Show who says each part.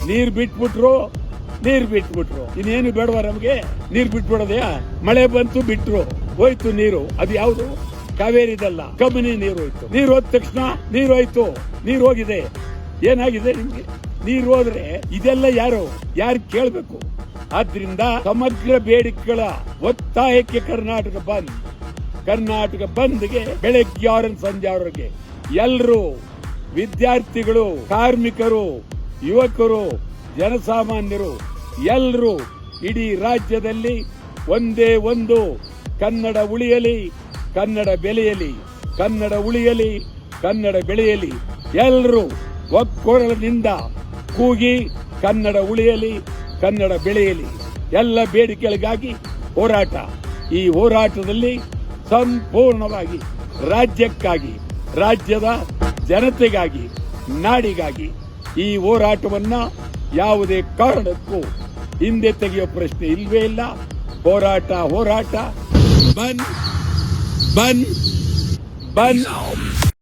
Speaker 1: ನೀರ್ ಬಿಟ್ಬಿಟ್ರು ಇನ್ನೇನು ಬೇಡವಾ ನಮ್ಗೆ? ನೀರ್ ಬಿಟ್ಬಿಡೋದೆಯಾ? ಮಳೆ ಬಂತು ಬಿಟ್ರು, ಹೋಯ್ತು ನೀರು. ಅದು ಯಾವುದು? ಕಾವೇರಿದಲ್ಲ, ಕಬಿನಿ ನೀರು ಹೋಯ್ತು. ನೀರು ಹೋದ ತಕ್ಷಣ ನೀರು ಹೋಯ್ತು, ನೀರು ಹೋಗಿದೆ. ಏನಾಗಿದೆ ನಿಮ್ಗೆ? ನೀರು ಹೋದ್ರೆ ಇದೆಲ್ಲ ಯಾರು ಕೇಳ್ಬೇಕು? ಆದ್ರಿಂದ ಸಮಗ್ರ ಬೇಡಿಕೆಗಳ ಒತ್ತಾಯಕ್ಕೆ ಕರ್ನಾಟಕ ಬಂದ್ಗೆ ಬೆಳಗ್ಗೆ 6 ಸಂಜೆ 6 ಎಲ್ಲರೂ ವಿದ್ಯಾರ್ಥಿಗಳು, ಕಾರ್ಮಿಕರು, ಯುವಕರು, ಜನಸಾಮಾನ್ಯರು ಎಲ್ಲರೂ ಇಡೀ ರಾಜ್ಯದಲ್ಲಿ ಒಂದೇ ಒಂದು ಕನ್ನಡ ಉಳಿಯಲಿ, ಕನ್ನಡ ಬೆಳೆಯಲಿ, ಕನ್ನಡ ಉಳಿಯಲಿ, ಕನ್ನಡ ಬೆಳೆಯಲಿ. ಎಲ್ಲರೂ ಒಕ್ಕೊರಲಿನಿಂದ ಕೂಗಿ ಕನ್ನಡ ಉಳಿಯಲಿ, ಕನ್ನಡ ಬೆಳೆಯಲಿ. ಎಲ್ಲ ಬೇಡಿಕೆಗಳಿಗಾಗಿ ಹೋರಾಟ. ಈ ಹೋರಾಟದಲ್ಲಿ ಸಂಪೂರ್ಣವಾಗಿ ರಾಜ್ಯಕ್ಕಾಗಿ, ರಾಜ್ಯದ ಜನತೆಗಾಗಿ, ನಾಡಿಗಾಗಿ ಈ ಹೋರಾಟವನ್ನ ಯಾವುದೇ ಕಾರಣಕ್ಕೂ ಹಿಂದೆ ತೆಗೆಯುವ ಪ್ರಶ್ನೆ ಇಲ್ವೇ ಇಲ್ಲ. ಹೋರಾಟ ಬಂದ್.